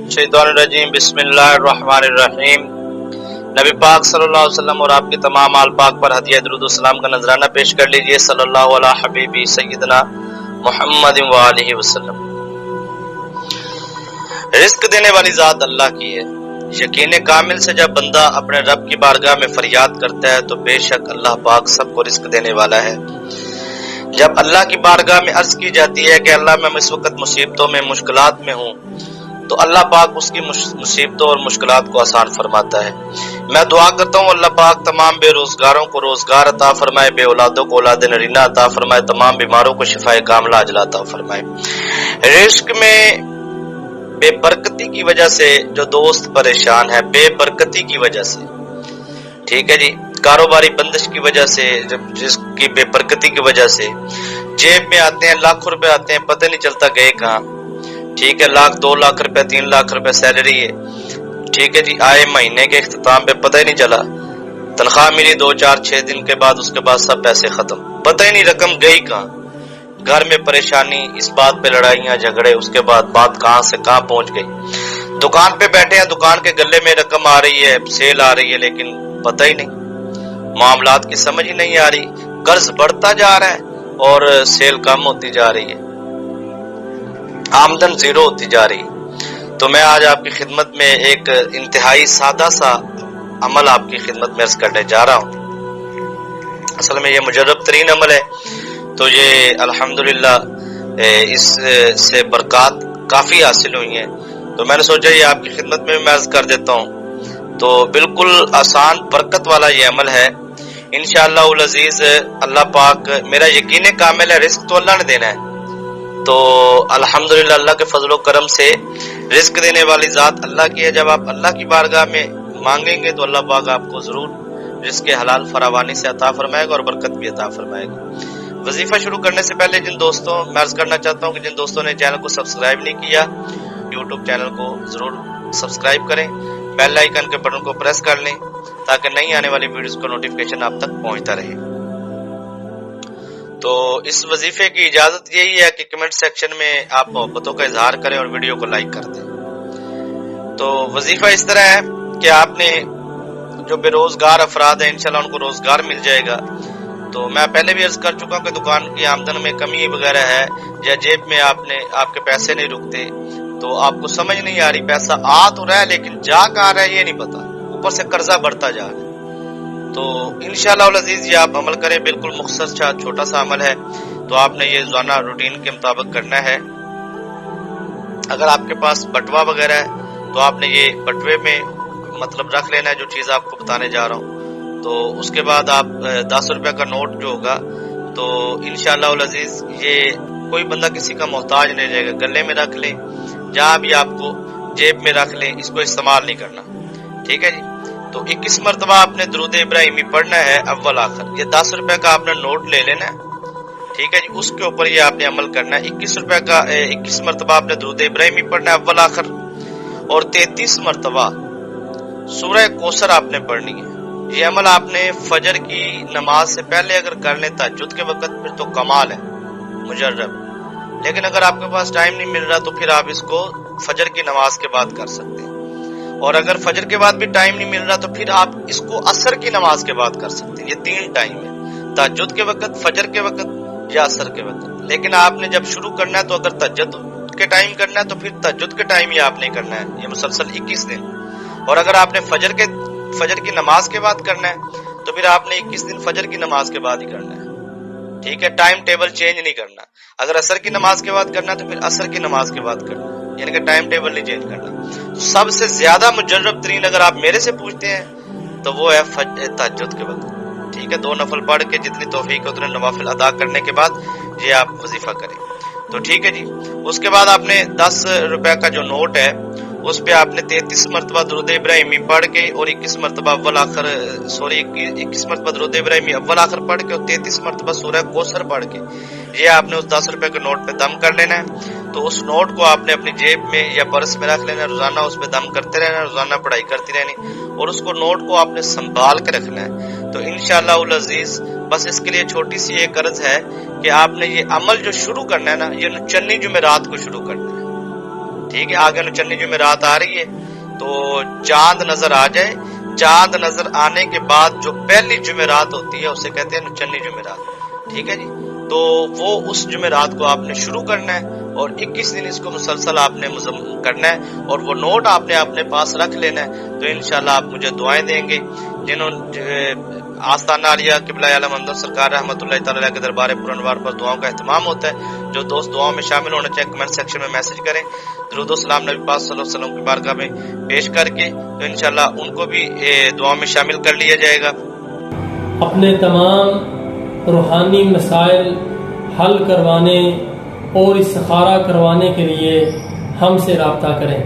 शैतानुर्रजीम बिस्मिल्लाहिर्रहमानिर्रहीम। नबी पाक सल्लल्लाहु अलैहि वसल्लम और आपके तमाम आल पाक पर हदिया दुरूद सलाम का नजराना पेश कर लीजिए। सल्लल्लाहु अला हबीबी सय्यदना मुहम्मद व आलिहि वसल्लम। रिस्क देने वाली जात अल्लाह की है। यकीन कामिल से जब बंदा अपने रब की बारगाह में फरियाद करता है तो बेशक अल्लाह पाक सबको रिस्क देने वाला है। जब अल्लाह की बारगाह में अर्ज की जाती है कि अल्लाह मैं इस वक्त मुसीबतों में मुश्किलात में हूँ, तो अल्लाह पाक उसकी मुसीबतों और मुश्किलात को आसान फरमाता है। मैं दुआ करता हूँ अल्लाह पाक तमाम बेरोजगारों को रोजगार अता फरमाए, बे औलादों को औलाद नरीना अता फरमाए, तमाम बीमारों को शिफाए कामिला अजला अता फरमाए। रिस्क में बेबरकती की वजह से जो दोस्त परेशान है, बेबरकती की वजह से, ठीक है जी, कारोबारी बंदिश की वजह से, जिसकी बेबरकती की वजह से जेब में आते हैं लाखों रुपए आते हैं, पता नहीं चलता गए कहाँ। ठीक है, लाख 2 लाख रुपए 3 लाख रुपए सैलरी है, ठीक है जी, आए महीने के इख्तिताम पे पता ही नहीं चला, तनख्वाह मिली 2 4 6 दिन के बाद, उसके बाद सब पैसे खत्म, पता ही नहीं रकम गई कहाँ। घर में परेशानी, इस बात पे लड़ाइयां झगड़े, उसके बाद बात कहां से कहां पहुंच गई। दुकान पे बैठे हैं, दुकान के गले में रकम आ रही है, सेल आ रही है, लेकिन पता ही नहीं, मामलात की समझ ही नहीं आ रही, कर्ज बढ़ता जा रहा है और सेल कम होती जा रही है, आमदन जीरो होती जा रही है। तो मैं आज आपकी खिदमत में एक इंतहाई सादा सा अमल आपकी खिदमत में अर्ज करने जा रहा हूं। असल में ये मुजर्रब तरीन अमल है, तो ये अल्हम्दुलिल्लाह इस से बरकत काफी हासिल हुई है, तो मैंने सोचा ये आपकी खिदमत में मैं अर्ज कर देता हूँ। तो बिल्कुल आसान बरकत वाला ये अमल है, इंशाअल्लाह उल अजीज। अल्लाह पाक, मेरा यकीन कामिल है रिस्क तो अल्लाह ने देना है, तो अल्हम्दुलिल्लाह अल्लाह के फजलो करम से रिस्क देने वाली जात अल्लाह की है। जब आप अल्लाह की बारगाह में मांगेंगे तो अल्लाह पाक आपको जरूर रिस्क हलाल फरावानी से अता फरमाएगा और बरकत भी अता फरमाएगा। वजीफा शुरू करने से पहले जिन दोस्तों, मैं अर्ज करना चाहता हूँ कि जिन दोस्तों ने चैनल को सब्सक्राइब नहीं किया, यूट्यूब चैनल को जरूर सब्सक्राइब करें, बेल आइकन के बटन को प्रेस कर लें ताकि नई आने वाली वीडियोस का नोटिफिकेशन आप तक पहुंचता रहे। तो इस वजीफे की इजाजत यही है कि कमेंट सेक्शन में आप मोहब्बतों का इजहार करें और वीडियो को लाइक कर दें। तो वजीफा इस तरह है कि आपने जो बेरोजगार अफराद है, इंशाल्लाह उनको रोजगार मिल जाएगा। तो मैं पहले भी अर्ज कर चुका हूँ कि दुकान की आमदन में कमी वगैरह है, या जेब में आपके पैसे नहीं रुकते, तो आपको समझ नहीं आ रही, पैसा आ तो रहा है लेकिन जा कहाँ रहा है ये नहीं पता, ऊपर से कर्जा बढ़ता जा रहा है। तो इंशाअल्लाह अल अजीज ये आप अमल करें, बिल्कुल मुख्तसर छोटा सा अमल है, तो आपने ये रोजाना रूटीन के मुताबिक करना है। अगर आपके पास बटवा वगैरह है तो आपने ये बटवे में मतलब रख लेना है जो चीज आपको बताने जा रहा हूँ। तो उसके बाद आप 10 रुपए का नोट जो होगा, तो इंशाअल्लाह अल अजीज ये कोई बंदा किसी का मोहताज नहीं रहेगा, गले में रख ले, जहां भी आपको जेब में रख ले, इसको इस्तेमाल नहीं करना, ठीक है जी। तो 21 मरतबा आपने दुरूद इब्राहिमी पढ़ना है अव्वल आखिर। ये 10 रुपए का आपने नोट ले लेना है, ठीक है जी, उसके ऊपर ये आपने अमल करना है। 21 रुपए का 21 मरतबा आपने दुरूद इब्राहिमी पढ़ना है अव्वल आखिर, और 33 मरतबा सूरह कौसर आपने पढ़नी है। ये अमल आपने फजर की नमाज से पहले अगर कर ले तहज्जुद के वक्त, फिर तो कमाल है, मुजर्रब। लेकिन अगर आपके पास टाइम नहीं मिल रहा तो फिर आप इसको फजर की नमाज के बाद कर सकते हैं, और अगर फजर के बाद भी टाइम नहीं मिल रहा तो फिर आप इसको असर की नमाज के बाद कर सकते हैं। ये 3 टाइम है, तहज्जुद के वक्त, फजर के वक्त या असर के वक्त। लेकिन आपने जब शुरू करना है तो अगर तहज्जुद के टाइम करना है तो फिर तहज्जुद के टाइम ही आपने करना है, ये मुसलसल 21 दिन। और अगर आपने फजर की नमाज के बाद करना है तो फिर आपने 21 दिन फजर की नमाज के बाद ही करना है, ठीक है, टाइम टेबल चेंज नहीं करना। अगर असर की नमाज के बाद करना है तो फिर असर की नमाज के बाद करना, यानी कि टाइम टेबल नहीं चेंज करना। तो सबसे ज्यादा मुजर्रब तरीन अगर आप मेरे से पूछते हैं तो वो है तहज्जुद के वक्त, ठीक है। 2 नफल पढ़ के जितनी तौफीक उतने नवाफिल अदा करने के बाद ये आप वजीफा करें, तो ठीक है जी। उसके बाद आपने 10 रुपए का जो नोट है उस पे आपने 33 मरतबा दुरूद इब्राहिमी पढ़ के और 21 मरतबा अव्वल आखिर, सॉरी 21 मरतबा दुरूद इब्राहिमी अव्वल आखिर पढ़ के और 33 मरतबा सूरह कौसर पढ़ के ये आपने उस 10 रुपए के नोट पे दम कर लेना है। तो उस नोट को आपने अपनी जेब में या पर्स में रख लेना, रोजाना उस पे दम करते रहना, रोजाना पढ़ाई करती रहनी, और उसको नोट को आपने संभाल के रखना है। तो इंशाअल्लाह उल अजीज बस इसके लिए छोटी सी एक अर्ज है कि आपने ये अमल जो शुरू करना है ना, ये चन्नी जुमेरात को शुरू करना है, ٹھیک ہے، آگے چندی جمعرات آ رہی ہے تو چاند نظر آ جائے، چاند نظر آنے کے بعد جو پہلی جمعرات ہوتی ہے اسے کہتے ہیں چندی جمعرات، ٹھیک ہے جی۔ تو وہ اس جمعرات کو آپ نے شروع کرنا ہے اور 21 دن اس کو مسلسل آپ نے کرنا ہے، اور وہ نوٹ آپ نے اپنے پاس رکھ لینا ہے۔ تو انشاءاللہ آپ مجھے دعائیں دیں گے۔ جنہوں آستانہ عالیہ قبلہ عالم امداد سرکار رحمۃ اللہ تعالی کے دربار پرانوار پر دعاؤں کا اہتمام ہوتا ہے، جو دوست دعاؤں میں شامل ہونا چاہے کمنٹ سیکشن میں میسج کریں، درود و سلام نبی پاک صلی اللہ علیہ وسلم کی بارگاہ میں پیش کر کے، تو انشاءاللہ ان کو بھی دعاؤں میں شامل کر لیا جائے گا۔ اپنے تمام روحانی مسائل حل کروانے اور استخارہ کروانے کے لیے ہم سے رابطہ کریں۔